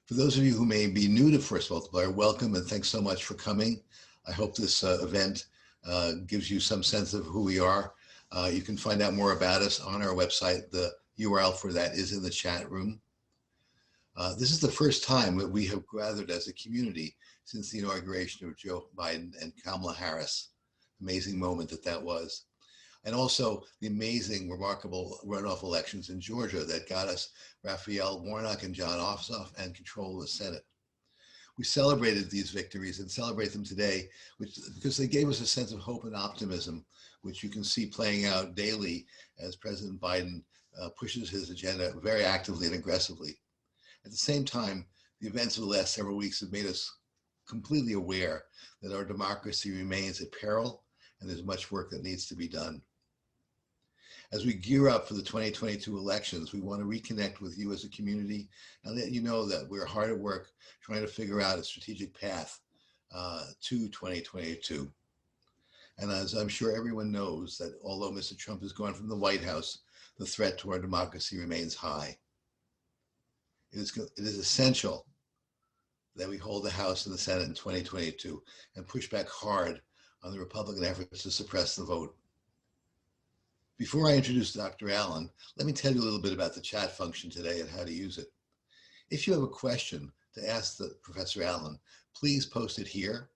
For those of you who may be new to Force Multiplier, welcome and thanks so much for coming. I hope this event gives you some sense of who we are. You can find out more about us on our website. The URL for that is in the chat room. This is the first time that we have gathered as a community since the inauguration of Joe Biden and Kamala Harris. Amazing moment that was. And also the amazing, remarkable runoff elections in Georgia that got us Raphael Warnock and John Ossoff and control of the Senate. We celebrated these victories and celebrate them today because they gave us a sense of hope and optimism, which you can see playing out daily as President Biden pushes his agenda very actively and aggressively. At the same time, the events of the last several weeks have made us completely aware that our democracy remains at peril and there's much work that needs to be done. As we gear up for the 2022 elections, we want to reconnect with you as a community and let you know that we're hard at work trying to figure out a strategic path to 2022. And as I'm sure everyone knows, that although Mr. Trump has gone from the White House, the threat to our democracy remains high. It is essential that we hold the House and the Senate in 2022 and push back hard on the Republican efforts to suppress the vote. Before I introduce Dr. Allen, let me tell you a little bit about the chat function today and how to use it. If you have a question to ask Professor Allen, please post it here.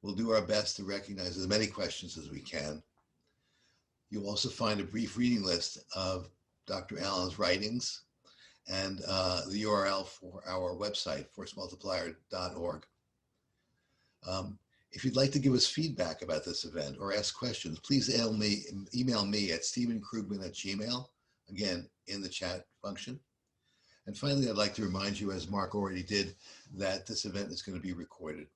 We'll do our best to recognize as many questions as we can. You'll also find a brief reading list of Dr. Allen's writings and the URL for our website, forcemultiplier.org. If you'd like to give us feedback about this event or ask questions, please email me at stephenkrugman@gmail.com, again, in the chat function. And finally, I'd like to remind you, as Mark already did, that this event is going to be recorded.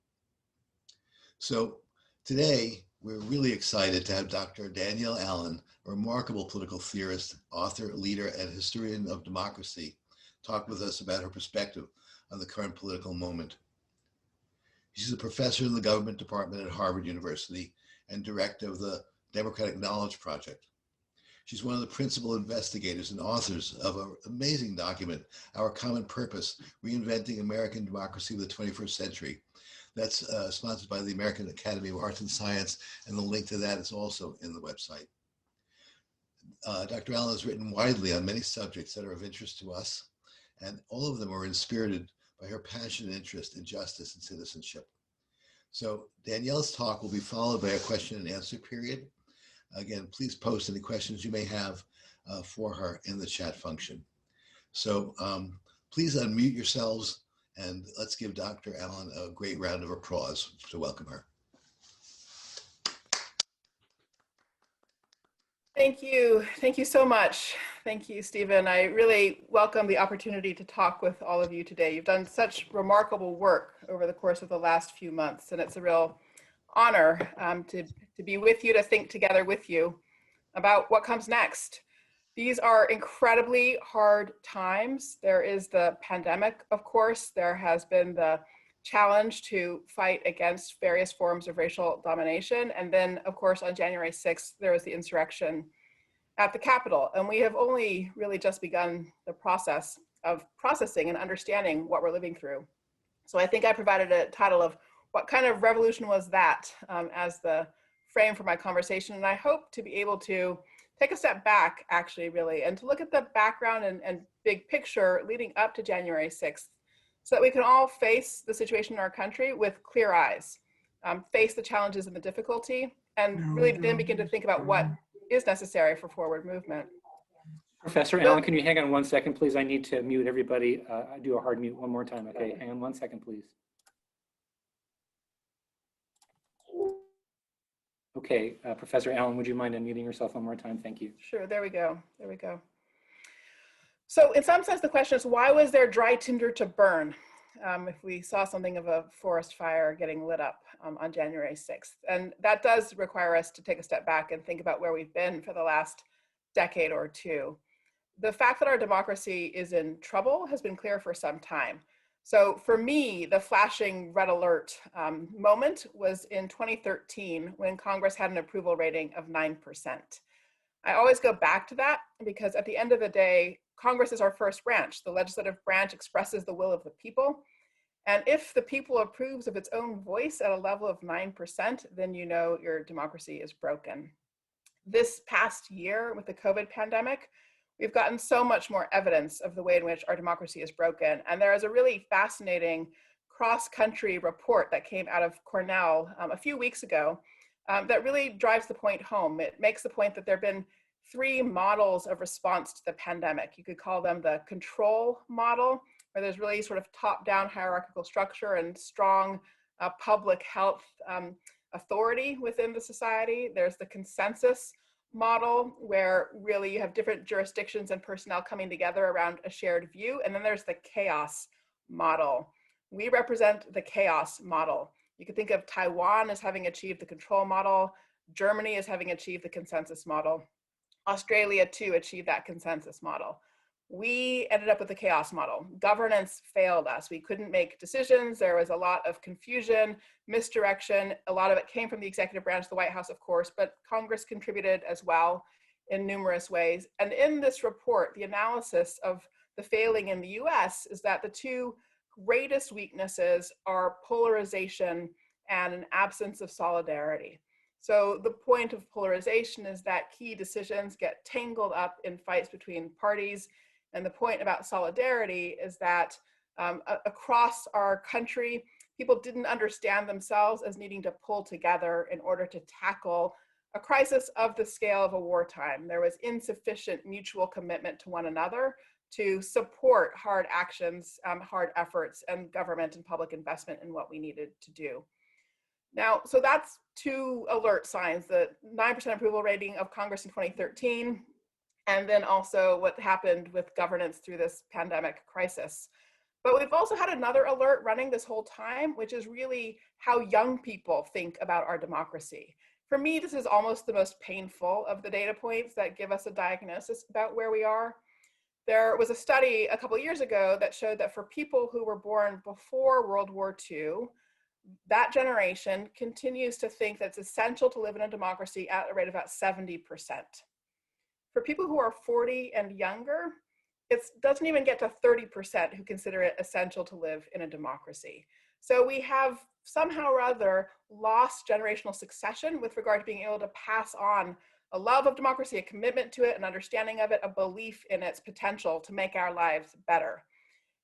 So today, we're really excited to have Dr. Danielle Allen, a remarkable political theorist, author, leader, and historian of democracy, talk with us about her perspective on the current political moment. She's a professor in the government department at Harvard University and director of the Democratic Knowledge Project. She's one of the principal investigators and authors of an amazing document, Our Common Purpose, Reinventing American Democracy of the 21st Century. That's sponsored by the American Academy of Arts and Science, and the link to that is also in the website. Dr. Allen has written widely on many subjects that are of interest to us, and all of them are inspirited by her passion and interest in justice and citizenship. So Danielle's talk will be followed by a question and answer period. Again, please post any questions you may have for her in the chat function. So please unmute yourselves and let's give Dr. Allen a great round of applause to welcome her. Thank you. Thank you so much. Thank you, Stephen. I really welcome the opportunity to talk with all of you today. You've done such remarkable work over the course of the last few months, and it's a real honor to be with you, to think together with you about what comes next. These are incredibly hard times. There is the pandemic, of course. There has been the challenge to fight against various forms of racial domination. And then, of course, on January 6th, there was the insurrection at the Capitol. And we have only really just begun the process of processing and understanding what we're living through. So I think I provided a title of what kind of revolution was that as the frame for my conversation. And I hope to be able to take a step back, actually, really, and to look at the background and big picture leading up to January 6th, so that we can all face the situation in our country with clear eyes, face the challenges and the difficulty, and really then begin to think about what is necessary for forward movement. Professor Allen, can you hang on 1 second, please? I need to mute everybody. Do a hard mute one more time, okay? Hang on 1 second, please. Okay, Professor Allen, would you mind unmuting yourself one more time? Thank you. Sure, there we go, there we go. So in some sense, the question is, why was there dry tinder to burn if we saw something of a forest fire getting lit up on January 6th? And that does require us to take a step back and think about where we've been for the last decade or two. The fact that our democracy is in trouble has been clear for some time. So for me, the flashing red alert moment was in 2013 when Congress had an approval rating of 9%. I always go back to that because at the end of the day, Congress is our first branch. The legislative branch expresses the will of the people. And if the people approves of its own voice at a level of 9%, then you know your democracy is broken. This past year with the COVID pandemic, we've gotten so much more evidence of the way in which our democracy is broken. And there is a really fascinating cross-country report that came out of Cornell a few weeks ago that really drives the point home. It makes the point that there have been 3 models of response to the pandemic. You could call them the control model, where there's really sort of top-down hierarchical structure and strong public health authority within the society. There's the consensus model, where really you have different jurisdictions and personnel coming together around a shared view. And then there's the chaos model. We represent the chaos model. You could think of Taiwan as having achieved the control model, Germany as having achieved the consensus model, Australia too achieved that consensus model. We ended up with the chaos model. Governance failed us. We couldn't make decisions. There was a lot of confusion, misdirection. A lot of it came from the executive branch, the White House, of course, but Congress contributed as well in numerous ways. And in this report, the analysis of the failing in the US is that the 2 greatest weaknesses are polarization and an absence of solidarity. So the point of polarization is that key decisions get tangled up in fights between parties. And the point about solidarity is that across our country, people didn't understand themselves as needing to pull together in order to tackle a crisis of the scale of a wartime. There was insufficient mutual commitment to one another to support hard actions, hard efforts, and government and public investment in what we needed to do. Now, so that's 2 alert signs: the 9% approval rating of Congress in 2013, and then also what happened with governance through this pandemic crisis. But we've also had another alert running this whole time, which is really how young people think about our democracy. For me, this is almost the most painful of the data points that give us a diagnosis about where we are. There was a study a couple of years ago that showed that for people who were born before World War II, that generation continues to think that it's essential to live in a democracy at a rate of about 70%. For people who are 40 and younger, it doesn't even get to 30% who consider it essential to live in a democracy. So we have somehow or other lost generational succession with regard to being able to pass on a love of democracy, a commitment to it, an understanding of it, a belief in its potential to make our lives better.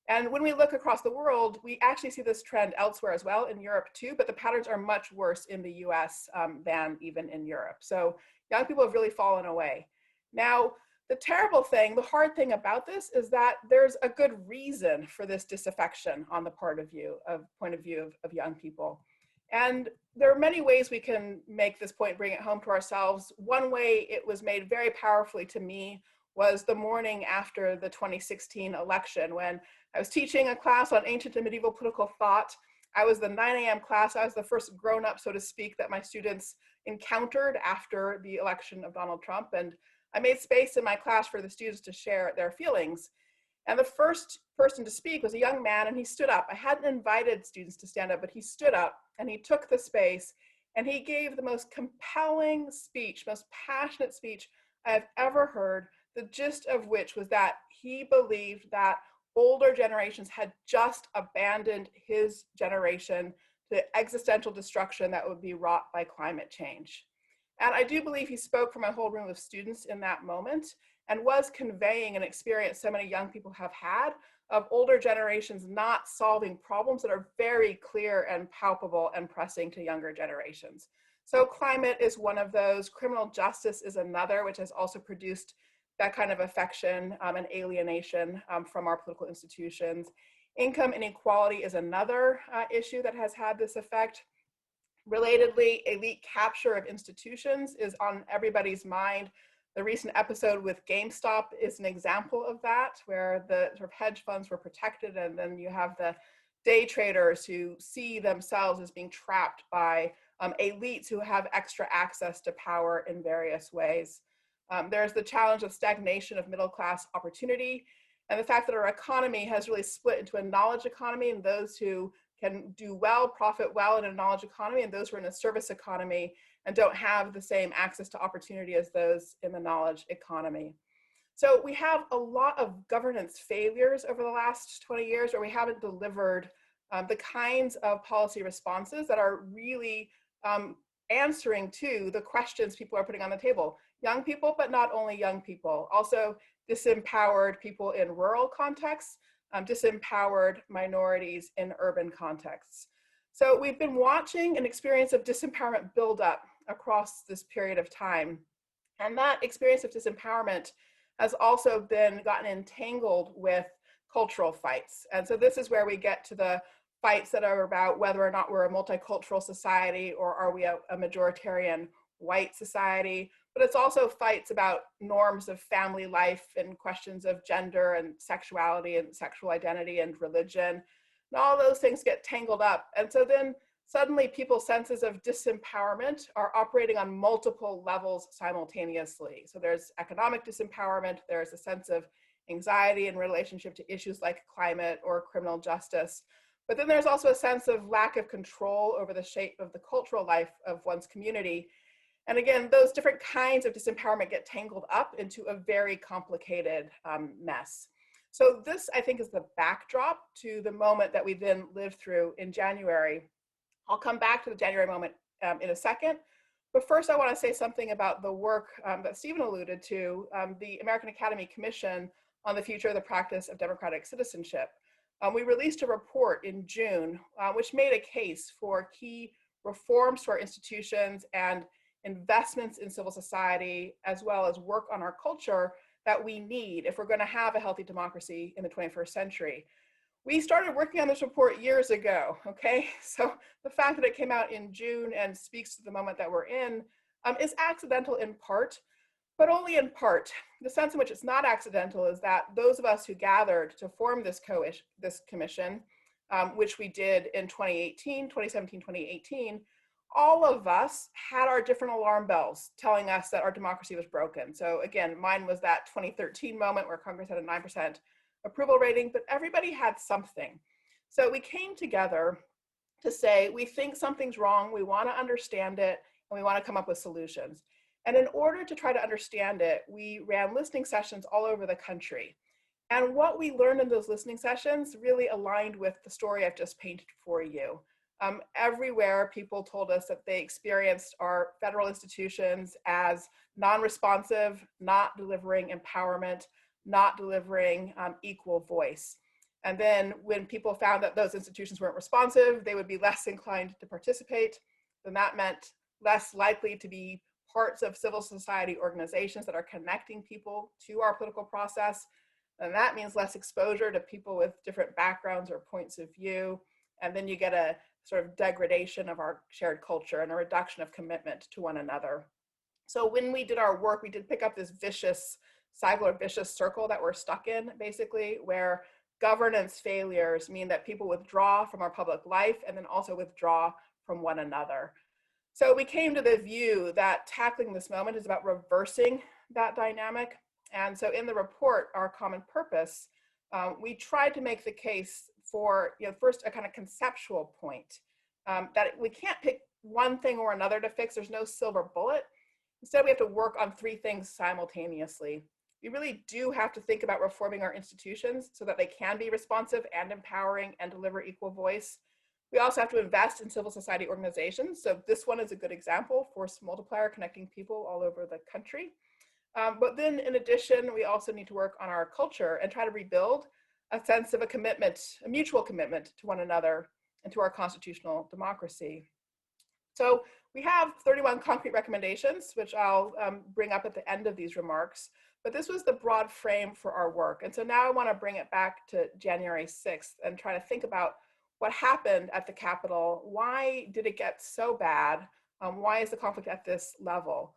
And when we look across the world, we actually see this trend elsewhere as well, in Europe too, but the patterns are much worse in the US than even in Europe. So young people have really fallen away. Now, the terrible thing, the hard thing about this is that there's a good reason for this disaffection on the point of view of young people. And there are many ways we can make this point, bring it home to ourselves. One way it was made very powerfully to me was the morning after the 2016 election, when I was teaching a class on ancient and medieval political thought. I was the 9 a.m. class. I was the first grown-up, so to speak, that my students encountered after the election of Donald Trump. And I made space in my class for the students to share their feelings. And the first person to speak was a young man, and he stood up. I hadn't invited students to stand up, but he stood up and he took the space and he gave the most compelling speech, most passionate speech I've ever heard, the gist of which was that he believed that older generations had just abandoned his generation to the existential destruction that would be wrought by climate change. And I do believe he spoke from a whole room of students in that moment and was conveying an experience so many young people have had of older generations not solving problems that are very clear and palpable and pressing to younger generations. So climate is one of those. Criminal justice is another, which has also produced that kind of affection and alienation from our political institutions. Income inequality is another issue that has had this effect. Relatedly, elite capture of institutions is on everybody's mind. The recent episode with GameStop is an example of that, where the sort of hedge funds were protected, and then you have the day traders who see themselves as being trapped by elites who have extra access to power in various ways. There's the challenge of stagnation of middle-class opportunity, and the fact that our economy has really split into a knowledge economy, and those who can do well, profit well in a knowledge economy, and those who are in a service economy. and don't have the same access to opportunity as those in the knowledge economy. So we have a lot of governance failures over the last 20 years where we haven't delivered the kinds of policy responses that are really answering to the questions people are putting on the table. Young people, but not only young people, also disempowered people in rural contexts, disempowered minorities in urban contexts. So we've been watching an experience of disempowerment build up across this period of time. And that experience of disempowerment has also been gotten entangled with cultural fights. And so this is where we get to the fights that are about whether or not we're a multicultural society or are we a majoritarian white society. But it's also fights about norms of family life and questions of gender and sexuality and sexual identity and religion. And all those things get tangled up. And so then suddenly people's senses of disempowerment are operating on multiple levels simultaneously. So there's economic disempowerment, there's a sense of anxiety in relationship to issues like climate or criminal justice. But then there's also a sense of lack of control over the shape of the cultural life of one's community. And again, those different kinds of disempowerment get tangled up into a very complicated mess. So this, I think, is the backdrop to the moment that we then lived through in January. I'll come back to the January moment in a second. But first, I want to say something about the work that Stephen alluded to, the American Academy Commission on the Future of the Practice of Democratic Citizenship. We released a report in June, which made a case for key reforms to our institutions and investments in civil society, as well as work on our culture that we need if we're going to have a healthy democracy in the 21st century. We started working on this report years ago, okay? So the fact that it came out in June and speaks to the moment that we're in is accidental in part, but only in part. The sense in which it's not accidental is that those of us who gathered to form this commission, which we did in 2017, 2018, all of us had our different alarm bells telling us that our democracy was broken. So again, mine was that 2013 moment where Congress had a 9% approval rating, but everybody had something. So we came together to say, we think something's wrong, we want to understand it, and we want to come up with solutions. And in order to try to understand it, we ran listening sessions all over the country. And what we learned in those listening sessions really aligned with the story I've just painted for you. Everywhere, people told us that they experienced our federal institutions as non-responsive, not delivering empowerment, not delivering equal voice. And then when people found that those institutions weren't responsive, they would be less inclined to participate. Then that meant less likely to be parts of civil society organizations that are connecting people to our political process. And that means less exposure to people with different backgrounds or points of view. And then you get a sort of degradation of our shared culture and a reduction of commitment to one another. So when we did our work, we did pick up this vicious cycle or vicious circle that we're stuck in, basically, where governance failures mean that people withdraw from our public life and then also withdraw from one another. So we came to the view that tackling this moment is about reversing that dynamic. And so in the report, Our Common Purpose, we tried to make the case for, first a kind of conceptual point, that we can't pick one thing or another to fix. There's no silver bullet. Instead, we have to work on three things simultaneously. We really do have to think about reforming our institutions so that they can be responsive and empowering and deliver equal voice. We also have to invest in civil society organizations. So this one is a good example, Force Multiplier, connecting people all over the country. But then in addition, we also need to work on our culture and try to rebuild a sense of a commitment, a mutual commitment to one another and to our constitutional democracy. So we have 31 concrete recommendations, which I'll bring up at the end of these remarks, but this was the broad frame for our work. And so now I want to bring it back to January 6th and try to think about what happened at the Capitol. Why did it get so bad? Why is the conflict at this level?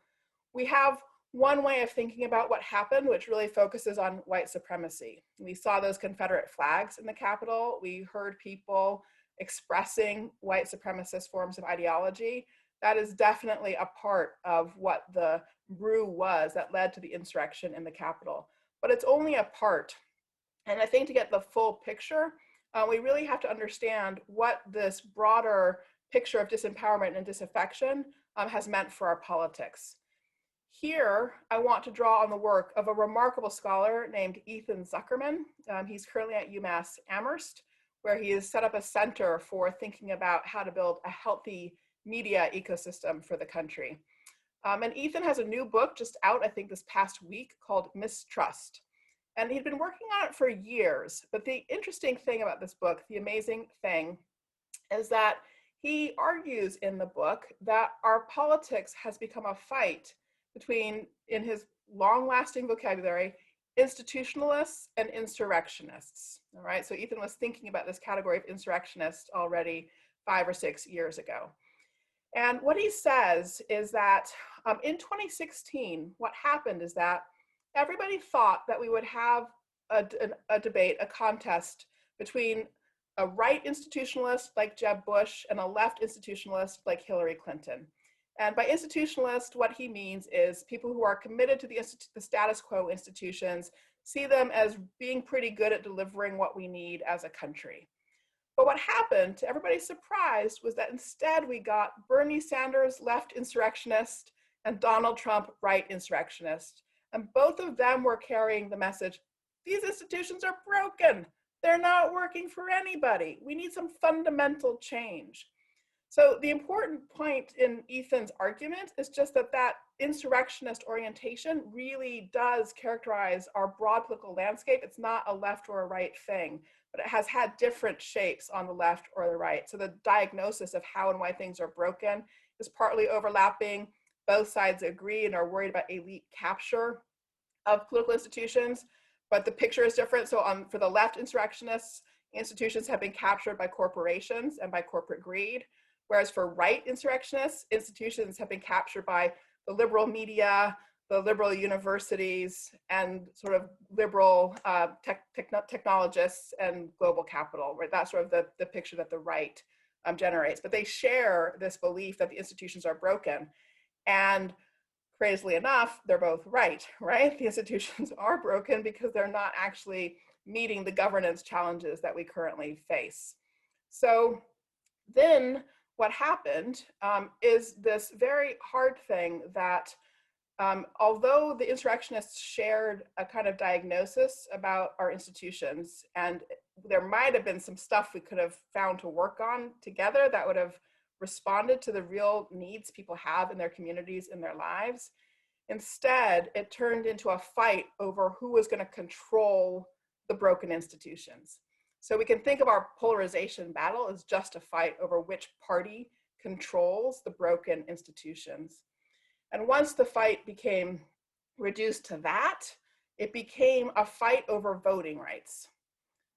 We have one way of thinking about what happened, which really focuses on white supremacy. We saw those Confederate flags in the Capitol. We heard people expressing white supremacist forms of ideology. That is definitely a part of what the brew was that led to the insurrection in the Capitol. But it's only a part. And I think to get the full picture, we really have to understand what this broader picture of disempowerment and disaffection has meant for our politics. Here, I want to draw on the work of a remarkable scholar named Ethan Zuckerman. He's currently at UMass Amherst, where he has set up a center for thinking about how to build a healthy media ecosystem for the country. And Ethan has a new book just out, I think this past week, called Mistrust. And he'd been working on it for years. But the interesting thing about this book, the amazing thing, is that he argues in the book that our politics has become a fight between, in his long-lasting vocabulary, institutionalists and insurrectionists. All right, so Ethan was thinking about this category of insurrectionists already 5 or 6 years ago. And what he says is that in 2016, what happened is that everybody thought that we would have a debate, a contest between a right institutionalist like Jeb Bush and a left institutionalist like Hillary Clinton. And by institutionalist, what he means is people who are committed to the status quo institutions, see them as being pretty good at delivering what we need as a country. But what happened, to everybody's surprise, was that instead we got Bernie Sanders, left insurrectionist, and Donald Trump, right insurrectionist. And both of them were carrying the message, these institutions are broken. They're not working for anybody. We need some fundamental change. So the important point in Ethan's argument is just that that insurrectionist orientation really does characterize our broad political landscape. It's not a left or a right thing, but it has had different shapes on the left or the right. So the diagnosis of how and why things are broken is partly overlapping. Both sides agree and are worried about elite capture of political institutions, but the picture is different. So for the left insurrectionists, institutions have been captured by corporations and by corporate greed. Whereas for right insurrectionists, institutions have been captured by the liberal media, the liberal universities, and sort of liberal technologists and global capital, right? That's sort of the picture that the right generates. But they share this belief that the institutions are broken. And crazily enough, they're both right? The institutions are broken because they're not actually meeting the governance challenges that we currently face. So then what happened is this very hard thing that although the insurrectionists shared a kind of diagnosis about our institutions, and there might have been some stuff we could have found to work on together that would have responded to the real needs people have in their communities, in their lives, instead it turned into a fight over who was going to control the broken institutions. So we can think of our polarization battle as just a fight over which party controls the broken institutions. And once the fight became reduced to that, it became a fight over voting rights.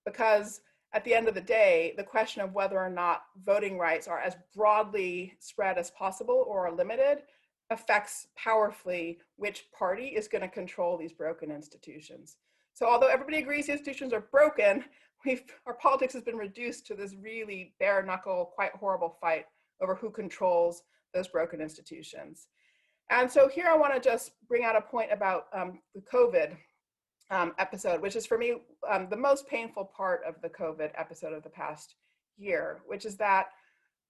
Because at the end of the day, the question of whether or not voting rights are as broadly spread as possible or are limited affects powerfully which party is going to control these broken institutions. So although everybody agrees the institutions are broken, our politics has been reduced to this really bare knuckle, quite horrible fight over who controls those broken institutions. And so here I want to just bring out a point about the COVID episode, which is for me the most painful part of the COVID episode of the past year, which is that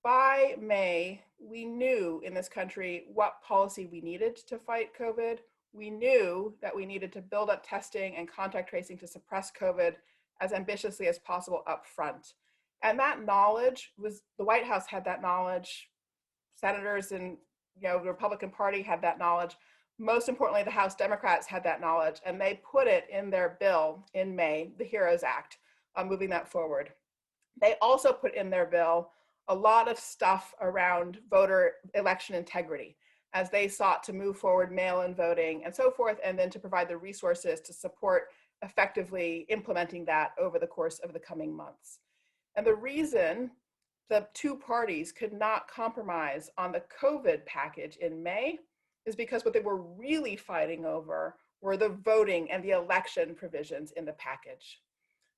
by May, we knew in this country what policy we needed to fight COVID. We knew that we needed to build up testing and contact tracing to suppress COVID as ambitiously as possible up front. And that knowledge was, the White House had that knowledge, senators and the Republican Party had that knowledge. Most importantly, the House Democrats had that knowledge, and they put it in their bill in May, the HEROES Act, moving that forward. They also put in their bill a lot of stuff around voter election integrity as they sought to move forward mail-in voting and so forth, and then to provide the resources to support effectively implementing that over the course of the coming months. And the reason the two parties could not compromise on the COVID package in May is because what they were really fighting over were the voting and the election provisions in the package.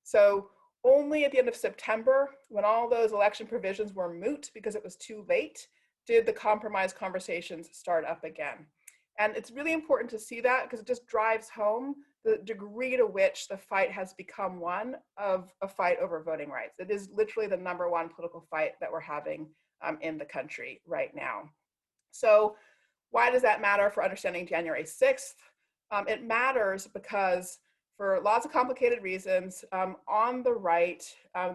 So only at the end of September, when all those election provisions were moot because it was too late, did the compromise conversations start up again. And it's really important to see that because it just drives home the degree to which the fight has become one of a fight over voting rights. It is literally the #1 political fight that we're having in the country right now. So why does that matter for understanding January 6th? It matters because for lots of complicated reasons, on the right,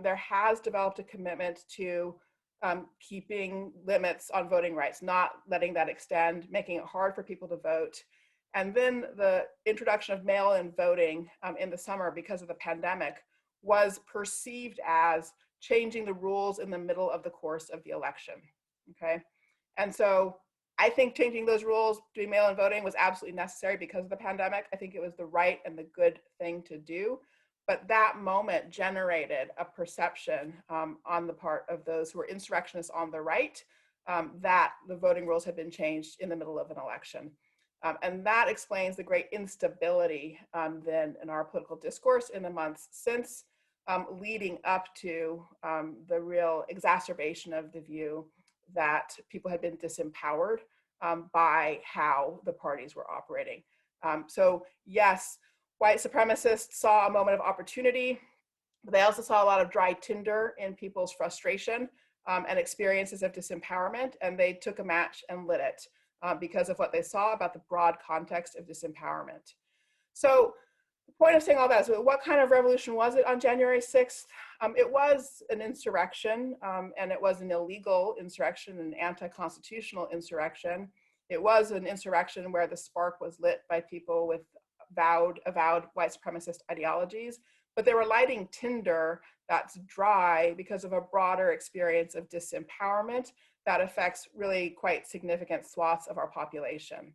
there has developed a commitment to keeping limits on voting rights, not letting that extend, making it hard for people to vote. And then the introduction of mail-in voting in the summer because of the pandemic was perceived as changing the rules in the middle of the course of the election, okay? And so I think changing those rules, doing mail-in voting was absolutely necessary because of the pandemic. I think it was the right and the good thing to do. But that moment generated a perception on the part of those who were insurrectionists on the right that the voting rules had been changed in the middle of an election. And that explains the great instability then in our political discourse in the months since, leading up to the real exacerbation of the view that people had been disempowered by how the parties were operating. So yes, white supremacists saw a moment of opportunity, but they also saw a lot of dry tinder in people's frustration and experiences of disempowerment, and they took a match and lit it because of what they saw about the broad context of disempowerment. So the point of saying all that is, what kind of revolution was it on January 6th? It was an insurrection, and it was an illegal insurrection, an anti-constitutional insurrection. It was an insurrection where the spark was lit by people with avowed white supremacist ideologies, but they were lighting tinder that's dry because of a broader experience of disempowerment that affects really quite significant swaths of our population.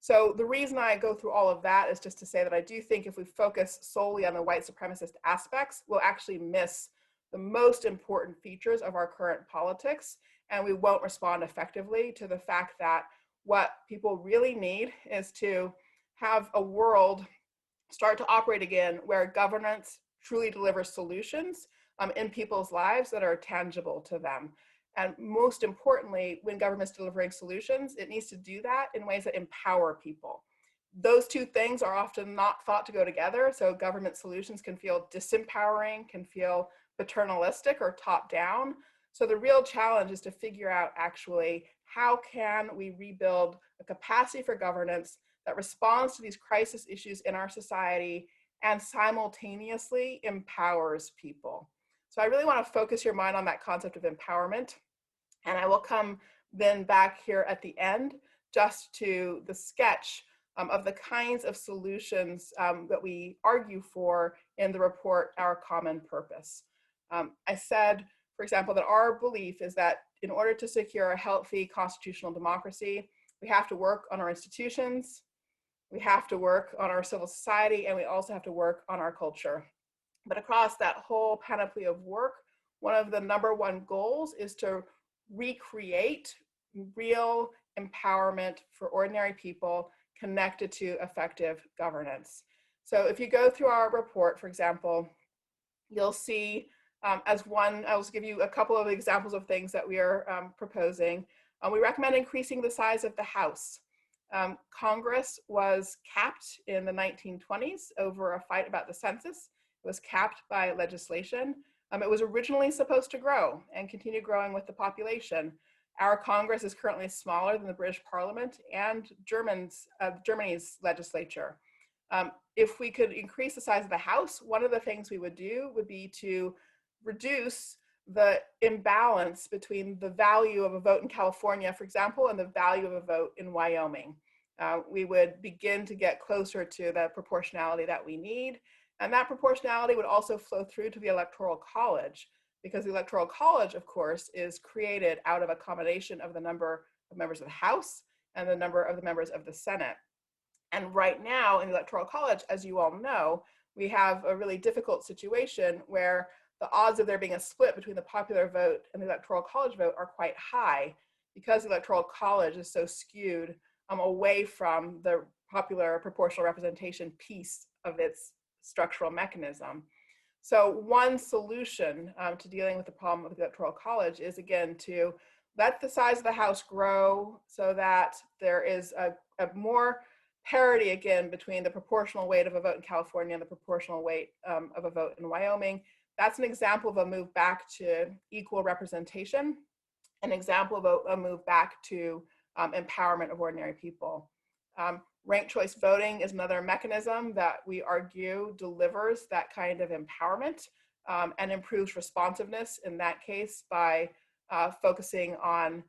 So the reason I go through all of that is just to say that I do think if we focus solely on the white supremacist aspects, we'll actually miss the most important features of our current politics, and we won't respond effectively to the fact that what people really need is to have a world start to operate again where governance truly delivers solutions in people's lives that are tangible to them. And most importantly, when government's delivering solutions, it needs to do that in ways that empower people. Those two things are often not thought to go together. So government solutions can feel disempowering, can feel paternalistic or top down. So the real challenge is to figure out actually how can we rebuild a capacity for governance that responds to these crisis issues in our society and simultaneously empowers people. So I really want to focus your mind on that concept of empowerment. And I will come then back here at the end just to the sketch of the kinds of solutions that we argue for in the report, Our Common Purpose. I said, for example, that our belief is that in order to secure a healthy constitutional democracy, we have to work on our institutions, we have to work on our civil society, and we also have to work on our culture. But across that whole panoply of work, one of the #1 goals is to recreate real empowerment for ordinary people connected to effective governance. So if you go through our report, for example, you'll see as one, I'll give you a couple of examples of things that we are proposing. We recommend increasing the size of the House. Congress was capped in the 1920s over a fight about the census. It was capped by legislation. It was originally supposed to grow and continue growing with the population. Our Congress is currently smaller than the British Parliament and Germany's legislature. If we could increase the size of the House, one of the things we would do would be to reduce the imbalance between the value of a vote in California, for example, and the value of a vote in Wyoming. We would begin to get closer to the proportionality that we need. And that proportionality would also flow through to the Electoral College, because the Electoral College, of course, is created out of a combination of the number of members of the House and the number of the members of the Senate. And right now in the Electoral College, as you all know, we have a really difficult situation where the odds of there being a split between the popular vote and the Electoral College vote are quite high because the Electoral College is so skewed away from the popular proportional representation piece of its structural mechanism. So one solution to dealing with the problem of the Electoral College is, again, to let the size of the House grow so that there is a more parity, again, between the proportional weight of a vote in California and the proportional weight of a vote in Wyoming. That's an example of a move back to equal representation, an example of a move back to empowerment of ordinary people. Ranked choice voting is another mechanism that we argue delivers that kind of empowerment and improves responsiveness in that case by focusing on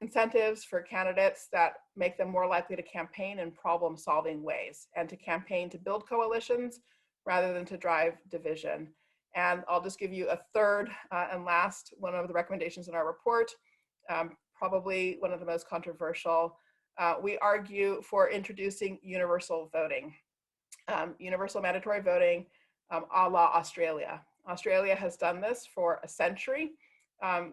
incentives for candidates that make them more likely to campaign in problem-solving ways and to campaign to build coalitions rather than to drive division. And I'll just give you a third and last one of the recommendations in our report, probably one of the most controversial. We argue for introducing universal voting, universal mandatory voting a la Australia. Australia has done this for a century.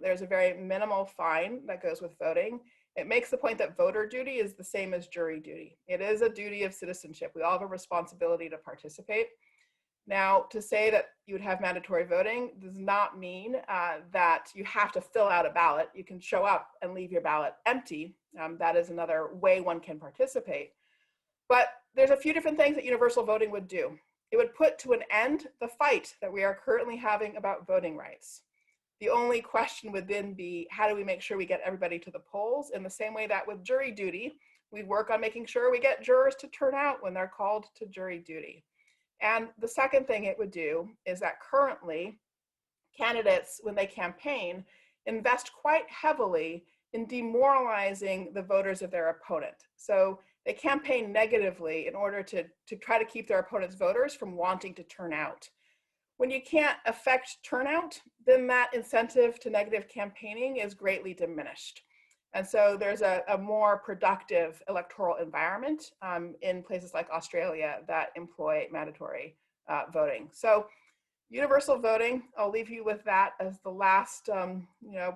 There's a very minimal fine that goes with voting. It makes the point that voter duty is the same as jury duty. It is a duty of citizenship. We all have a responsibility to participate. Now, to say that you would have mandatory voting does not mean that you have to fill out a ballot. You can show up and leave your ballot empty. That is another way one can participate. But there's a few different things that universal voting would do. It would put to an end the fight that we are currently having about voting rights. The only question would then be, how do we make sure we get everybody to the polls? In the same way that with jury duty, we work on making sure we get jurors to turn out when they're called to jury duty. And the second thing it would do is that currently candidates, when they campaign, invest quite heavily in demoralizing the voters of their opponent. So they campaign negatively in order to try to keep their opponent's voters from wanting to turn out. When you can't affect turnout, then that incentive to negative campaigning is greatly diminished. And so there's a more productive electoral environment in places like Australia that employ mandatory voting. So universal voting, I'll leave you with that as the last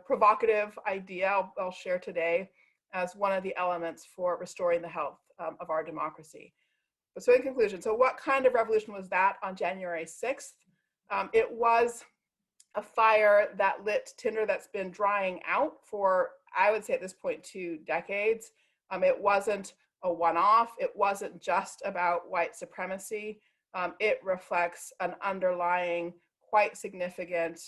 provocative idea I'll share today as one of the elements for restoring the health of our democracy. But so in conclusion, so what kind of revolution was that on January 6th? It was a fire that lit tinder that's been drying out for, I would say at this point, 2 decades. It wasn't a one-off. It wasn't just about white supremacy. It reflects an underlying, quite significant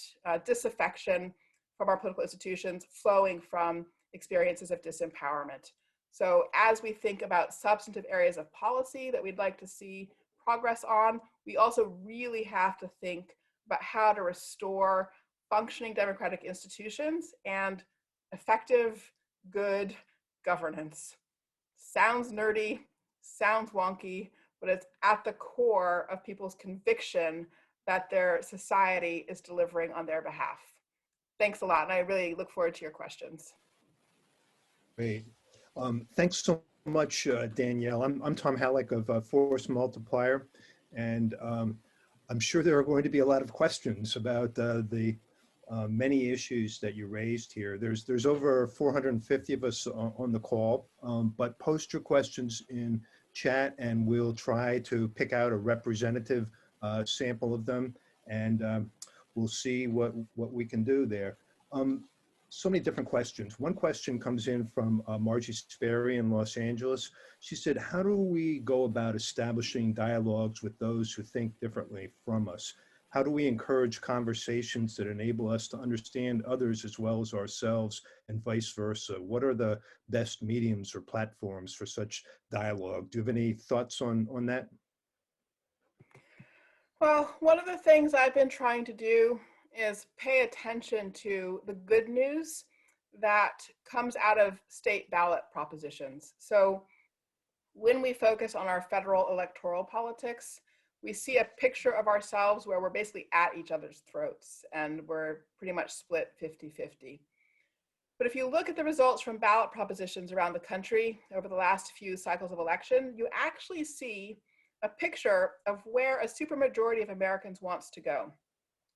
disaffection from our political institutions flowing from experiences of disempowerment. So as we think about substantive areas of policy that we'd like to see progress on, we also really have to think about how to restore functioning democratic institutions and effective, good governance. Sounds nerdy, sounds wonky, but it's at the core of people's conviction that their society is delivering on their behalf. Thanks a lot, and I really look forward to your questions. Great. Thanks so much, Danielle. I'm Tom Halleck of Force Multiplier, and I'm sure there are going to be a lot of questions about the many issues that you raised here. There's over 450 of us on the call, but post your questions in chat and we'll try to pick out a representative sample of them, and we'll see what we can do there. So many different questions. One question comes in from Margie Sperry in Los Angeles. She said, how do we go about establishing dialogues with those who think differently from us? How do we encourage conversations that enable us to understand others as well as ourselves, and vice versa? What are the best mediums or platforms for such dialogue? Do you have any thoughts on that? Well, one of the things I've been trying to do is pay attention to the good news that comes out of state ballot propositions. So when we focus on our federal electoral politics, we see a picture of ourselves where we're basically at each other's throats and we're pretty much split 50-50. But if you look at the results from ballot propositions around the country over the last few cycles of election, you actually see a picture of where a supermajority of Americans wants to go.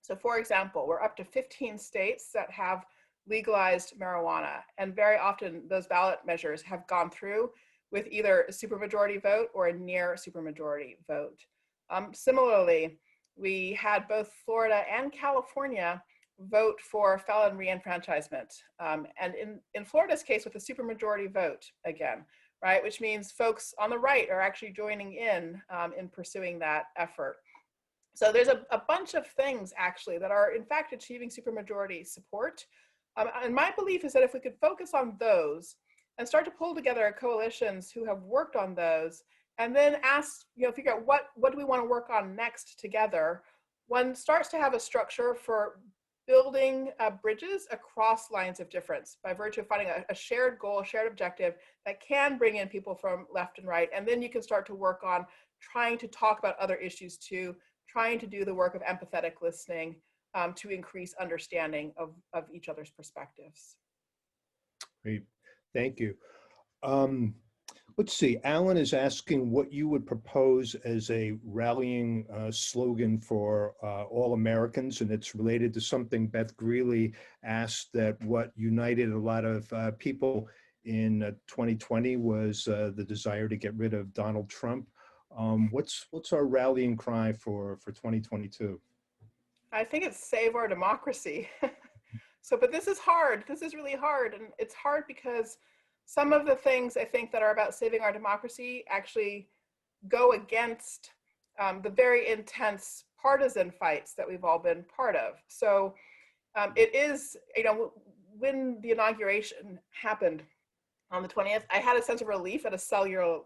So for example, we're up to 15 states that have legalized marijuana, and very often those ballot measures have gone through with either a supermajority vote or a near supermajority vote. Similarly, we had both Florida and California vote for felon reenfranchisement. And in Florida's case, with a supermajority vote again, right, which means folks on the right are actually joining in pursuing that effort. So there's a bunch of things actually that are in fact achieving supermajority support. And my belief is that if we could focus on those, and start to pull together coalitions who have worked on those, and then ask, figure out what do we want to work on next together. One starts to have a structure for building bridges across lines of difference by virtue of finding a shared goal, a shared objective that can bring in people from left and right. And then you can start to work on trying to talk about other issues too, trying to do the work of empathetic listening to increase understanding of each other's perspectives. Great, thank you. Let's see, Alan is asking what you would propose as a rallying slogan for all Americans, and it's related to something Beth Greeley asked, that what united a lot of people in 2020 was the desire to get rid of Donald Trump. What's our rallying cry for 2022? I think it's save our democracy. But this is hard. This is really hard. And it's hard because some of the things I think that are about saving our democracy actually go against the very intense partisan fights that we've all been part of. So it is, when the inauguration happened on the 20th, I had a sense of relief at a cellular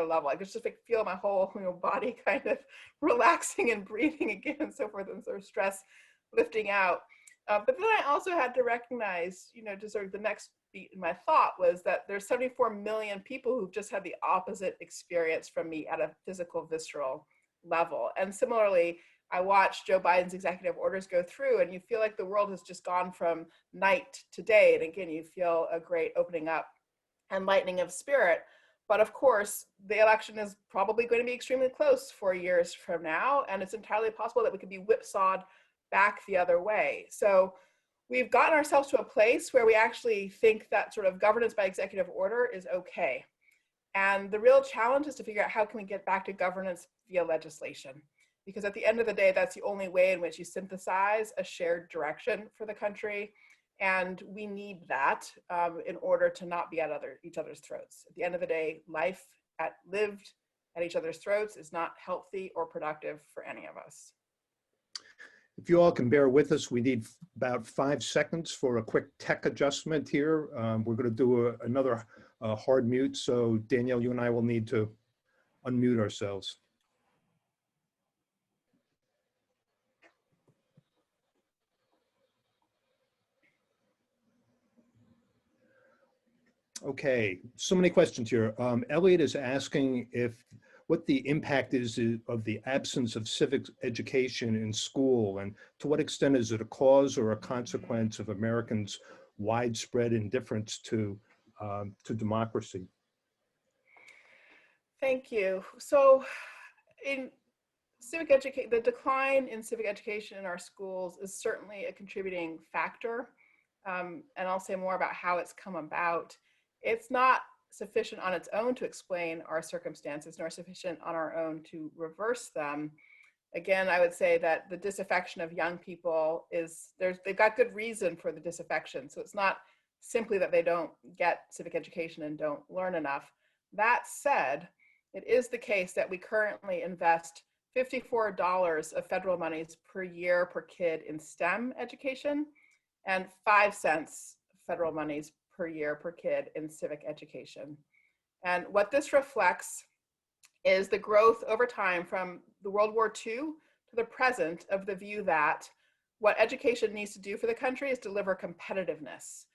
level. I could just feel my whole body kind of relaxing and breathing again and so forth, and sort of stress lifting out. But then I also had to recognize, just sort of the next beat in my thought was that there's 74 million people who've just had the opposite experience from me at a physical, visceral level. And similarly, I watched Joe Biden's executive orders go through, and you feel like the world has just gone from night to day. And again, you feel a great opening up and lightening of spirit. But of course, the election is probably going to be extremely close 4 years from now. And it's entirely possible that we could be whipsawed back the other way. So we've gotten ourselves to a place where we actually think that sort of governance by executive order is okay. And the real challenge is to figure out how can we get back to governance via legislation? Because at the end of the day, that's the only way in which you synthesize a shared direction for the country. And we need that in order to not be at each other's throats. At the end of the day, life lived at each other's throats is not healthy or productive for any of us. If you all can bear with us, we need about 5 seconds for a quick tech adjustment here. We're going to do another hard mute. So Danielle, you and I will need to unmute ourselves. Okay, so many questions here. Elliot is asking what the impact is of the absence of civic education in school, and to what extent is it a cause or a consequence of Americans' widespread indifference to democracy? Thank you. So in the decline in civic education in our schools is certainly a contributing factor. And I'll say more about how it's come about. It's not sufficient on its own to explain our circumstances, nor sufficient on our own to reverse them. Again, I would say that the disaffection of young people they've got good reason for the disaffection. So it's not simply that they don't get civic education and don't learn enough. That said, it is the case that we currently invest $54 of federal monies per year per kid in STEM education, and 5 cents federal monies per year per kid in civic education. And what this reflects is the growth over time from the World War II to the present of the view that what education needs to do for the country is deliver competitiveness.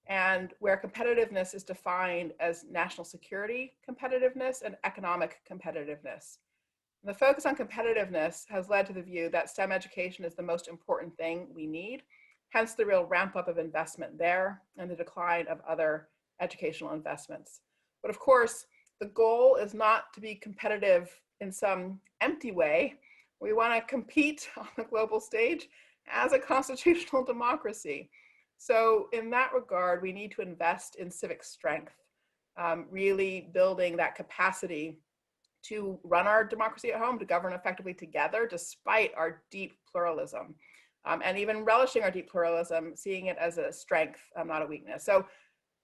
And where competitiveness is defined as national security competitiveness and economic competitiveness. And the focus on competitiveness has led to the view that STEM education is the most important thing we need, hence the real ramp up of investment there and the decline of other educational investments. But of course, the goal is not to be competitive in some empty way. We want to compete on the global stage as a constitutional democracy. So in that regard, we need to invest in civic strength, really building that capacity to run our democracy at home, to govern effectively together, despite our deep pluralism. And even relishing our deep pluralism, seeing it as a strength, not a weakness. So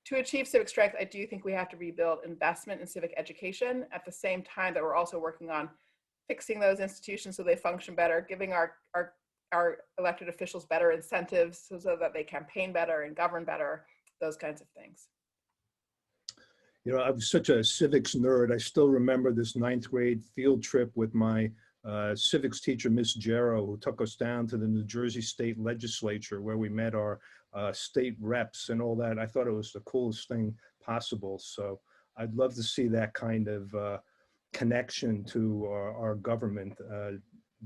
to achieve civic strength, I do think we have to rebuild investment in civic education at the same time that we're also working on fixing those institutions so they function better, giving our elected officials better incentives so that they campaign better and govern better, those kinds of things. You know, I was such a civics nerd. I still remember this ninth grade field trip with my civics teacher, Miss Jarrow, who took us down to the New Jersey State Legislature where we met our state reps and all that. I thought it was the coolest thing possible. So I'd love to see that kind of connection to our government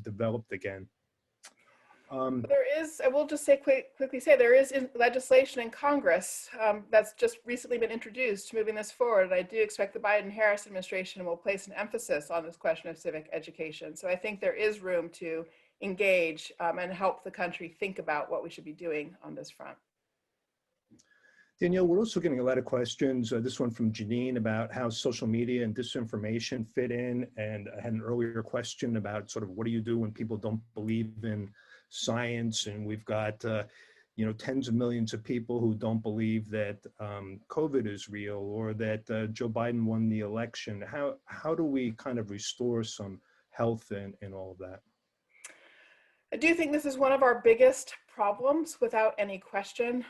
developed again. There is, I will just say quickly say, there is legislation in Congress that's just recently been introduced moving this forward. And I do expect the Biden-Harris administration will place an emphasis on this question of civic education. So I think there is room to engage and help the country think about what we should be doing on this front. Danielle, we're also getting a lot of questions. This one from Janine about how social media and disinformation fit in. And I had an earlier question about sort of what do you do when people don't believe in science? And we've got, you know, tens of millions of people who don't believe that COVID is real or that Joe Biden won the election. How do we kind of restore some health in all of that? I do think this is one of our biggest problems without any question.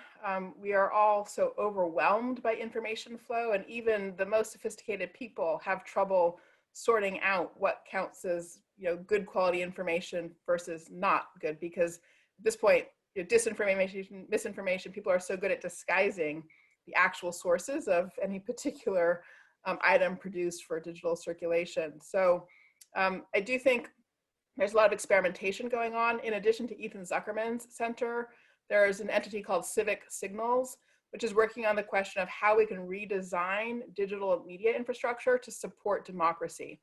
We are all so overwhelmed by information flow, and even the most sophisticated people have trouble sorting out what counts as, you know, good quality information versus not good, because at this point, you know, disinformation, misinformation, people are so good at disguising the actual sources of any particular item produced for digital circulation. So I do think there's a lot of experimentation going on. In addition to Ethan Zuckerman's center, there's an entity called Civic Signals, which is working on the question of how we can redesign digital media infrastructure to support democracy.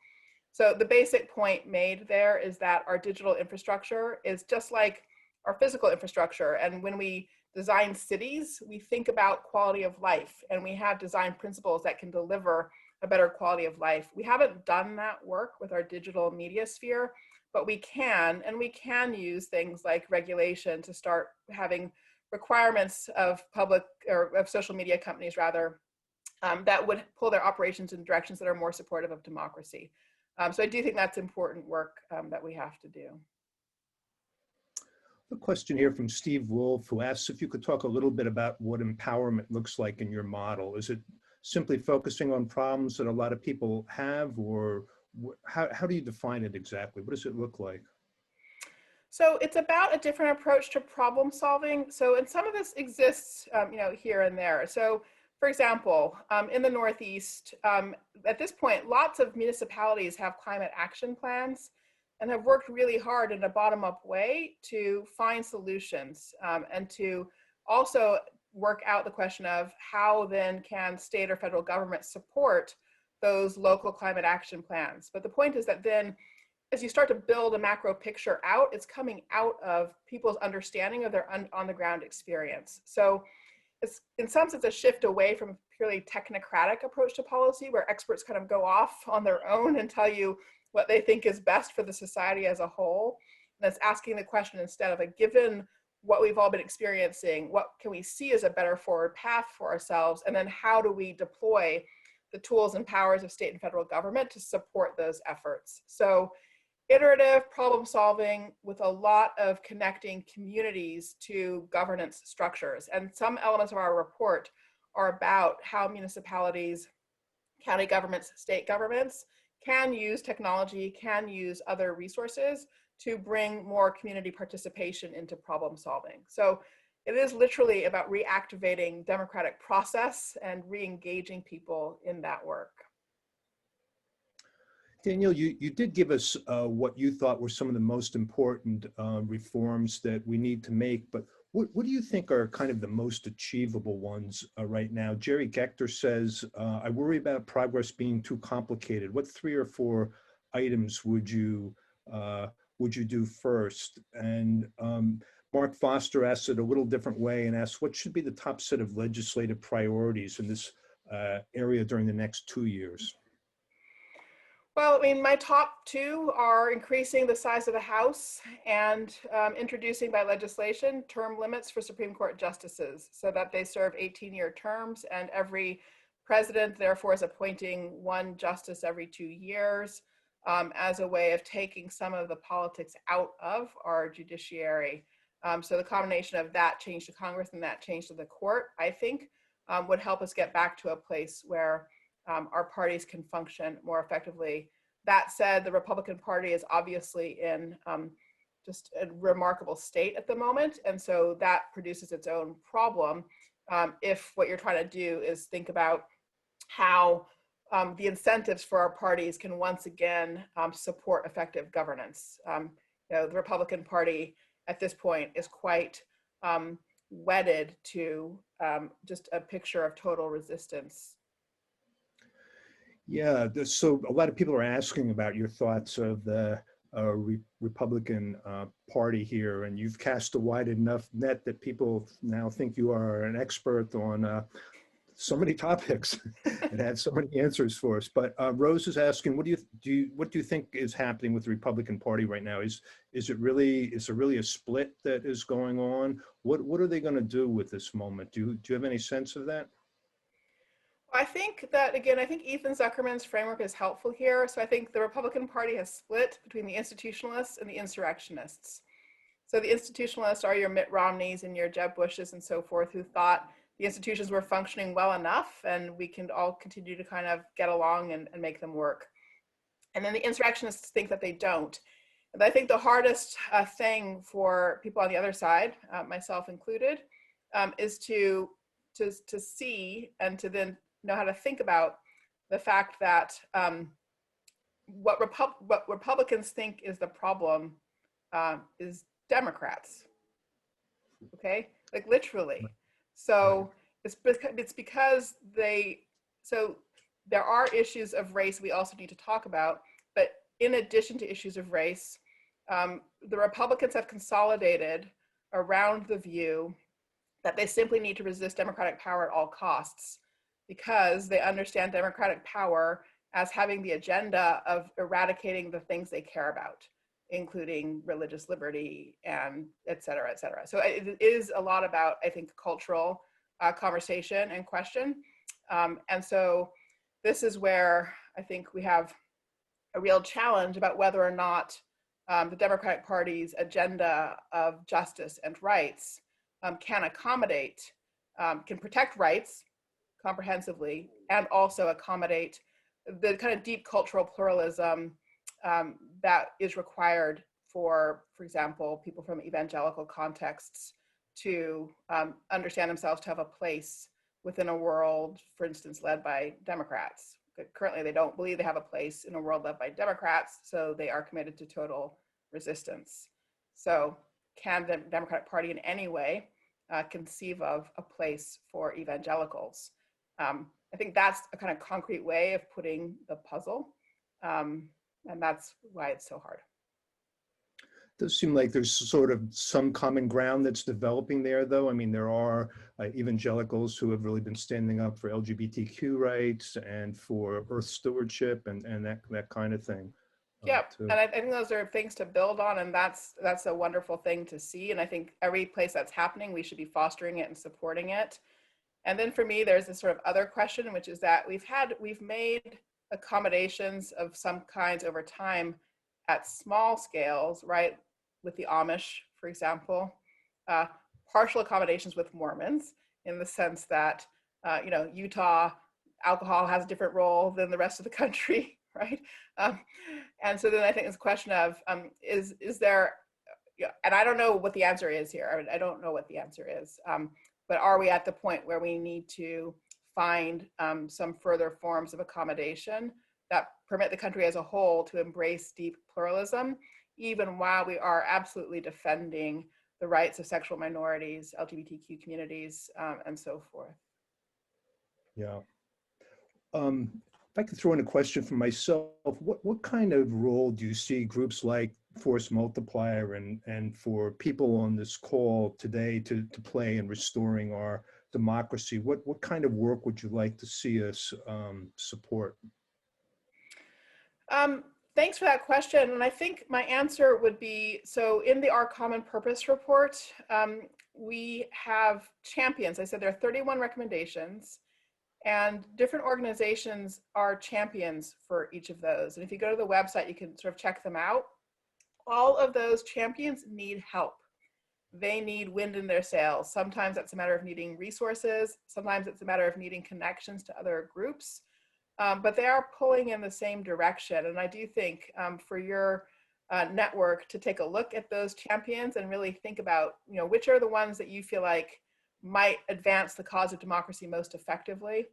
So the basic point made there is that our digital infrastructure is just like our physical infrastructure. And when we design cities, we think about quality of life, and we have design principles that can deliver a better quality of life. We haven't done that work with our digital media sphere, but we can, and we can use things like regulation to start having requirements of public, or of social media companies rather, that would pull their operations in directions that are more supportive of democracy. So I do think that's important work that we have to do. A question here from Steve Wolf, who asks if you could talk a little bit about what empowerment looks like in your model. Is it simply focusing on problems that a lot of people have, or how do you define it exactly? What does it look like? So it's about a different approach to problem solving. So, and some of this exists, you know, here and there. So, for example, in the Northeast, at this point, lots of municipalities have climate action plans and have worked really hard in a bottom-up way to find solutions and to also work out the question of how then can state or federal government support those local climate action plans. But the point is that then, as you start to build a macro picture out, it's coming out of people's understanding of their on-the-ground experience. So it's, in some sense, a shift away from a purely technocratic approach to policy, where experts kind of go off on their own and tell you what they think is best for the society as a whole. And it's asking the question instead of, like, given what we've all been experiencing, what can we see as a better forward path for ourselves? And then how do we deploy the tools and powers of state and federal government to support those efforts? So iterative problem solving with a lot of connecting communities to governance structures. And some elements of our report are about how municipalities, county governments, state governments can use technology, can use other resources to bring more community participation into problem solving. So it is literally about reactivating democratic process and re-engaging people in that work. Danielle, you did give us what you thought were some of the most important reforms that we need to make, but what do you think are kind of the most achievable ones right now? Jerry Gechter says, I worry about progress being too complicated. What 3 or 4 items would you do first? And Mark Foster asks it a little different way and asks, what should be the top set of legislative priorities in this area during the next 2 years? Well, I mean, my top 2 are increasing the size of the House and introducing by legislation term limits for Supreme Court justices so that they serve 18-year terms, and every president therefore is appointing 1 justice every 2 years as a way of taking some of the politics out of our judiciary. So the combination of that change to Congress and that change to the court, I think, would help us get back to a place where our parties can function more effectively. That said, the Republican Party is obviously in just a remarkable state at the moment. And so that produces its own problem if what you're trying to do is think about how the incentives for our parties can once again support effective governance. The Republican Party at this point is quite wedded to just a picture of total resistance. Yeah, so a lot of people are asking about your thoughts of the Republican Party here, and you've cast a wide enough net that people now think you are an expert on so many topics and have so many answers for us. But Rose is asking, what do you think is happening with the Republican Party right now? Is there really a split that is going on? What are they going to do with this moment? Do you have any sense of that? I think that, again, I think Ethan Zuckerman's framework is helpful here. So I think the Republican Party has split between the institutionalists and the insurrectionists. So the institutionalists are your Mitt Romneys and your Jeb Bushes and so forth, who thought the institutions were functioning well enough and we can all continue to kind of get along and make them work. And then the insurrectionists think that they don't. And I think the hardest thing for people on the other side, myself included, is to see and to then know how to think about the fact that what Republicans think is the problem is Democrats, okay? Like literally. So it's because so there are issues of race we also need to talk about, but in addition to issues of race, the Republicans have consolidated around the view that they simply need to resist Democratic power at all costs, because they understand Democratic power as having the agenda of eradicating the things they care about, including religious liberty and et cetera, et cetera. So it is a lot about, I think, cultural conversation and question. And so this is where I think we have a real challenge about whether or not the Democratic Party's agenda of justice and rights can accommodate, can protect rights comprehensively, and also accommodate the kind of deep cultural pluralism that is required for example, people from evangelical contexts to understand themselves to have a place within a world, for instance, led by Democrats. Currently, they don't believe they have a place in a world led by Democrats, so they are committed to total resistance. So can the Democratic Party in any way conceive of a place for evangelicals? I think that's a kind of concrete way of putting the puzzle, and that's why it's so hard. It does seem like there's sort of some common ground that's developing there, though. I mean, there are evangelicals who have really been standing up for LGBTQ rights and for Earth stewardship and that kind of thing. Yeah, and I think those are things to build on, and that's a wonderful thing to see. And I think every place that's happening, we should be fostering it and supporting it. And then for me, there's this sort of other question, which is that we've made accommodations of some kinds over time at small scales, right? With the Amish, for example, partial accommodations with Mormons in the sense that, Utah, alcohol has a different role than the rest of the country, right? And so then I think it's a question of, is there, and I don't know what the answer is here. I don't know what the answer is. But are we at the point where we need to find some further forms of accommodation that permit the country as a whole to embrace deep pluralism, even while we are absolutely defending the rights of sexual minorities, LGBTQ communities, and so forth? Yeah. If I could throw in a question for myself, what kind of role do you see groups like Force Multiplier and for people on this call today to play in restoring our democracy? What kind of work would you like to see us support? Thanks for that question. And I think my answer would be, so in the Our Common Purpose report, we have champions. I said there are 31 recommendations, and different organizations are champions for each of those. And if you go to the website, you can sort of check them out. All of those champions need help. They need wind in their sails. Sometimes that's a matter of needing resources. Sometimes it's a matter of needing connections to other groups. but they are pulling in the same direction. And I do think for your network to take a look at those champions and really think about, which are the ones that you feel like might advance the cause of democracy most effectively.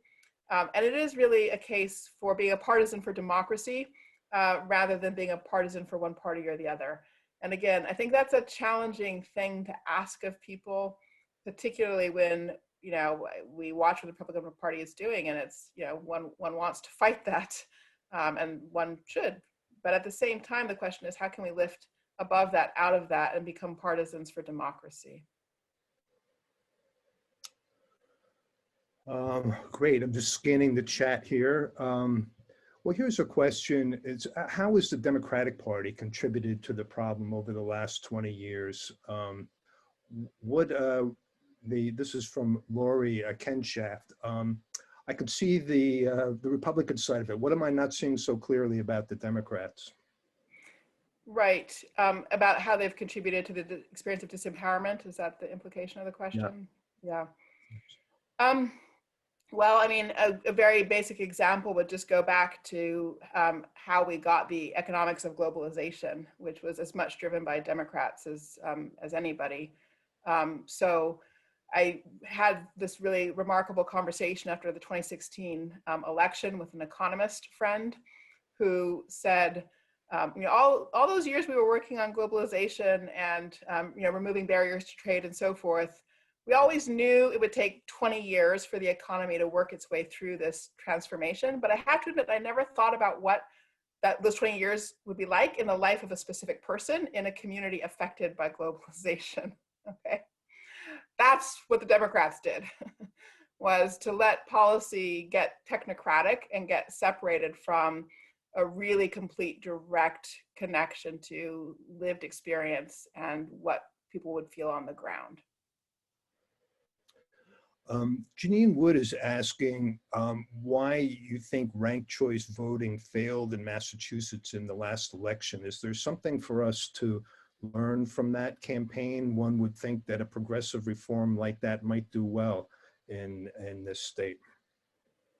And it is really a case for being a partisan for democracy rather than being a partisan for one party or the other. And again, I think that's a challenging thing to ask of people, particularly when we watch what the Republican Party is doing, and it's one wants to fight that, and one should. But at the same time, the question is, how can we lift above that, out of that, and become partisans for democracy? Great. I'm just scanning the chat here. Well, here's a question. It's how has the Democratic Party contributed to the problem over the last 20 years? This is from Lori Kenshaft. I could see the Republican side of it. What am I not seeing so clearly about the Democrats? Right. About how they've contributed to the experience of disempowerment. Is that the implication of the question? Yeah. Well, I mean, a very basic example would just go back to how we got the economics of globalization, which was as much driven by Democrats as anybody. So I had this really remarkable conversation after the 2016 election with an economist friend who said, all those years we were working on globalization and removing barriers to trade and so forth, we always knew it would take 20 years for the economy to work its way through this transformation. But I have to admit, I never thought about what those 20 years would be like in the life of a specific person in a community affected by globalization. Okay, that's what the Democrats did, was to let policy get technocratic and get separated from a really complete direct connection to lived experience and what people would feel on the ground. Janine Wood is asking why you think ranked choice voting failed in Massachusetts in the last election. Is there something for us to learn from that campaign? One would think that a progressive reform like that might do well in this state.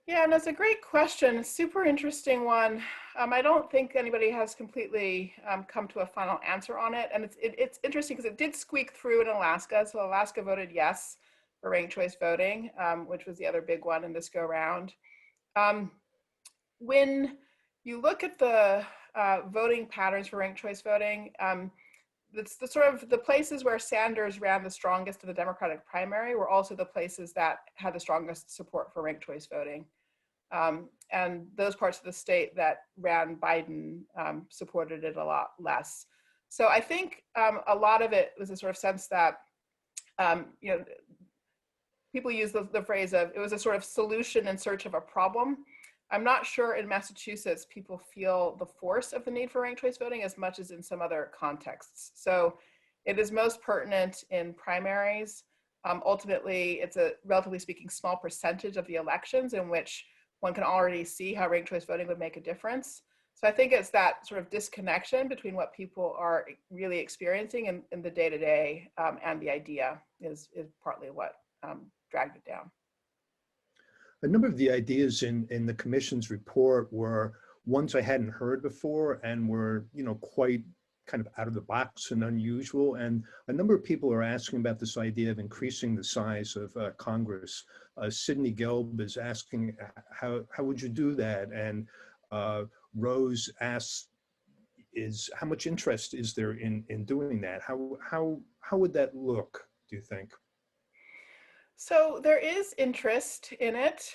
Yeah, and that's a great question. A super interesting one. I don't think anybody has completely come to a final answer on it. And it's interesting because it did squeak through in Alaska. So Alaska voted yes for ranked choice voting, which was the other big one in this go round. When you look at the voting patterns for ranked choice voting, it's the sort of the places where Sanders ran the strongest in the Democratic primary were also the places that had the strongest support for ranked choice voting. And those parts of the state that ran Biden supported it a lot less. So I think a lot of it was a sort of sense that, people use the phrase of, it was a sort of solution in search of a problem. I'm not sure in Massachusetts people feel the force of the need for ranked choice voting as much as in some other contexts. So it is most pertinent in primaries. Ultimately, it's a relatively speaking small percentage of the elections in which one can already see how ranked choice voting would make a difference. So I think it's that sort of disconnection between what people are really experiencing in the day-to-day and the idea is partly what dragged it down. A number of the ideas in the commission's report were ones I hadn't heard before and were, quite kind of out of the box and unusual. And a number of people are asking about this idea of increasing the size of Congress. Sidney Gelb is asking, how would you do that? And Rose asks, how much interest is there in doing that? How would that look, do you think? So there is interest in it.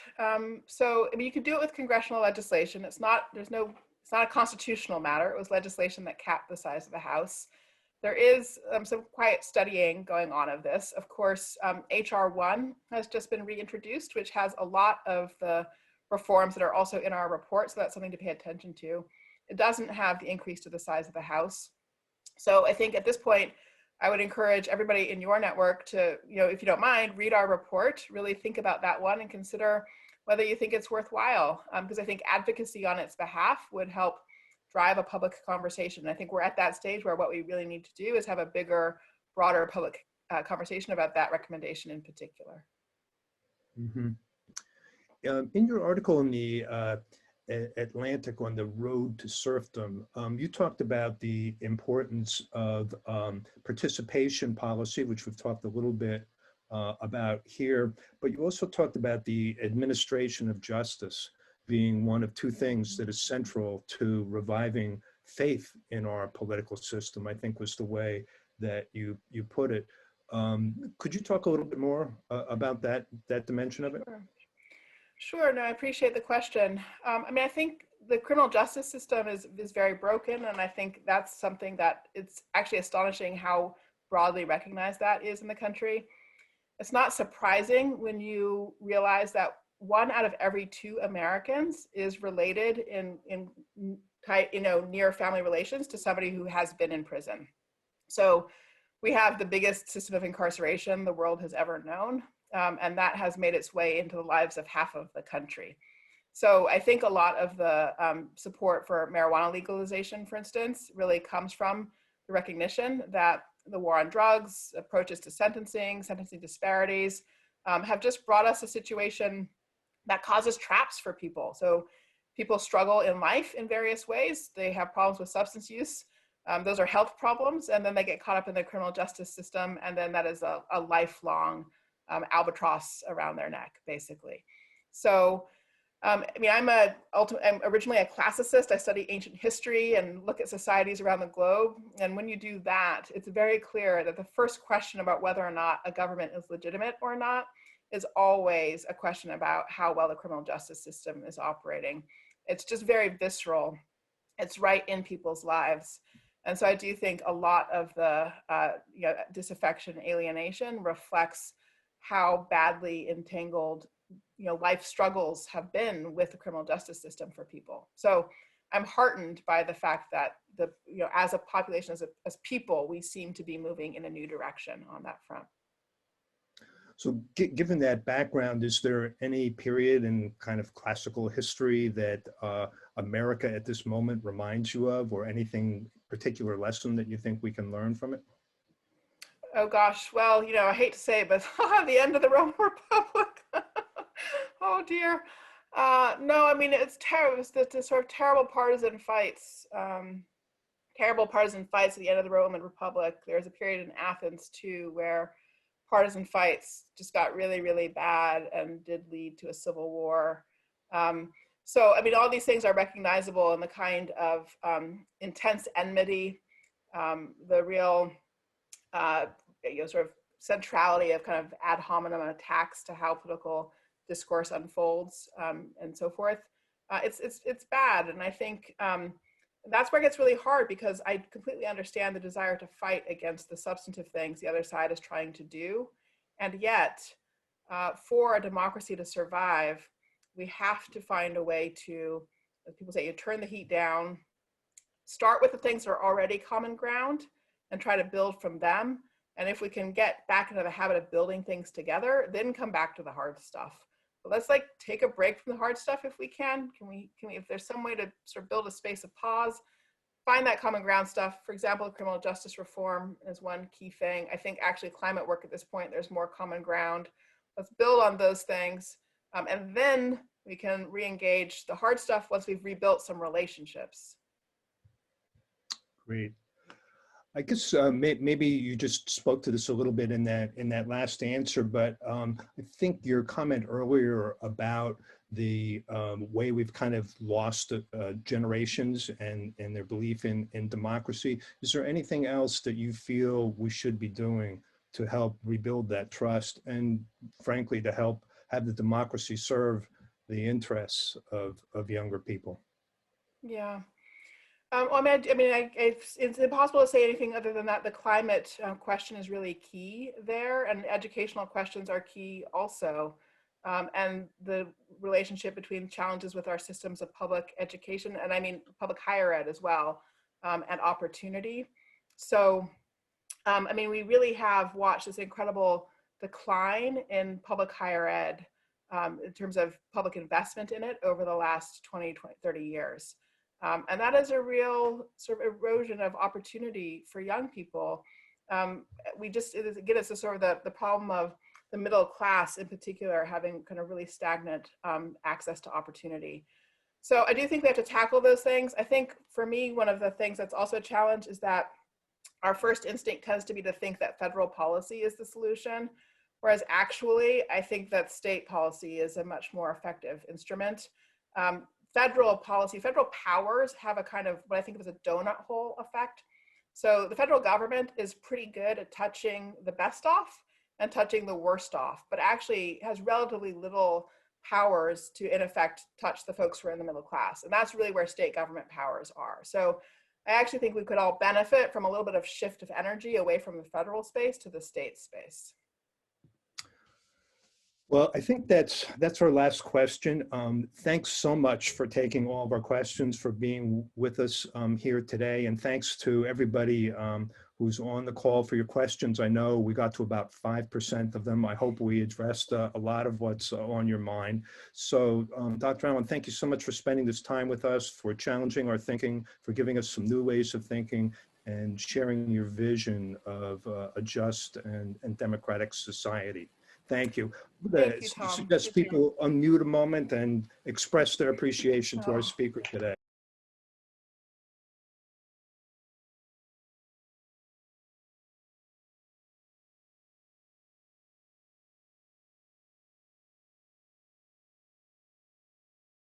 So I mean, you could do it with congressional legislation. It's not a constitutional matter. It was legislation that capped the size of the House. There is some quiet studying going on of this. Of course, HR 1 has just been reintroduced, which has a lot of the reforms that are also in our report. So that's something to pay attention to. It doesn't have the increase to the size of the House. So I think at this point, I would encourage everybody in your network to, if you don't mind, read our report, really think about that one and consider whether you think it's worthwhile. Because I think advocacy on its behalf would help drive a public conversation. I think we're at that stage where what we really need to do is have a bigger, broader public conversation about that recommendation in particular. Mm-hmm. In your article in the Atlantic on the road to serfdom, you talked about the importance of participation policy, which we've talked a little bit about here, but you also talked about the administration of justice being one of two things that is central to reviving faith in our political system, I think was the way that you put it. Could you talk a little bit more about that dimension of it? Sure. Sure, no, I appreciate the question. I mean, I think the criminal justice system is very broken, and I think that's something that it's actually astonishing how broadly recognized that is in the country. It's not surprising when you realize that 1 out of every 2 Americans is related in tight, near family relations to somebody who has been in prison. So we have the biggest system of incarceration the world has ever known. And that has made its way into the lives of half of the country. So I think a lot of the support for marijuana legalization, for instance, really comes from the recognition that the war on drugs, approaches to sentencing disparities, have just brought us a situation that causes traps for people. So people struggle in life in various ways. They have problems with substance use. Those are health problems, and then they get caught up in the criminal justice system, and then that is a lifelong albatross around their neck, basically. So, I mean, I'm originally a classicist. I study ancient history and look at societies around the globe. And when you do that, it's very clear that the first question about whether or not a government is legitimate or not is always a question about how well the criminal justice system is operating. It's just very visceral. It's right in people's lives. And so I do think a lot of the disaffection, alienation reflects how badly entangled life struggles have been with the criminal justice system for people. So I'm heartened by the fact that as a population, as people, we seem to be moving in a new direction on that front. So given that background, is there any period in kind of classical history that America at this moment reminds you of, or anything particular lesson that you think we can learn from it? Oh gosh, well, I hate to say it, but the end of the Roman Republic. Oh dear. No, I mean, it's terrible. It's the sort of terrible partisan fights at the end of the Roman Republic. There was a period in Athens too, where partisan fights just got really, really bad and did lead to a civil war. So, I mean, all these things are recognizable in the kind of intense enmity, the real sort of centrality of kind of ad hominem attacks to how political discourse unfolds, and so forth. It's bad, and I think that's where it gets really hard, because I completely understand the desire to fight against the substantive things the other side is trying to do, and yet for a democracy to survive, we have to find a way to, as people say, you turn the heat down, start with the things that are already common ground, and try to build from them. And if we can get back into the habit of building things together, then come back to the hard stuff. But let's take a break from the hard stuff if we can. Can we, if there's some way to sort of build a space of pause, find that common ground stuff. For example, criminal justice reform is one key thing. I think actually climate work at this point, there's more common ground. Let's build on those things. And then we can re-engage the hard stuff once we've rebuilt some relationships. Great. I guess maybe you just spoke to this a little bit in that last answer, but I think your comment earlier about the way we've kind of lost generations and their belief in democracy. Is there anything else that you feel we should be doing to help rebuild that trust and, frankly, to help have the democracy serve the interests of younger people? Yeah. I mean, it's impossible to say anything other than that the climate question is really key there, and educational questions are key also. And the relationship between challenges with our systems of public education, and I mean public higher ed as well, and opportunity. So, I mean, we really have watched this incredible decline in public higher ed in terms of public investment in it over the last 20, 30 years. And that is a real sort of erosion of opportunity for young people. Again, it's the sort of the problem of the middle class in particular having kind of really stagnant access to opportunity. So I do think we have to tackle those things. I think for me, one of the things that's also a challenge is that our first instinct tends to be to think that federal policy is the solution, whereas actually I think that state policy is a much more effective instrument. Federal policy, federal powers have a kind of what I think of as a donut hole effect. So the federal government is pretty good at touching the best off and touching the worst off, but actually has relatively little powers to, in effect, touch the folks who are in the middle class. And that's really where state government powers are. So I actually think we could all benefit from a little bit of shift of energy away from the federal space to the state space. Well, I think that's our last question. Thanks so much for taking all of our questions, for being with us here today. And thanks to everybody who's on the call for your questions. I know we got to about 5% of them. I hope we addressed a lot of what's on your mind. So Dr. Allen, thank you so much for spending this time with us, for challenging our thinking, for giving us some new ways of thinking, and sharing your vision of a just and democratic society. Thank you. Thank you, Tom. Suggest people unmute a moment and express their appreciation to our speaker today.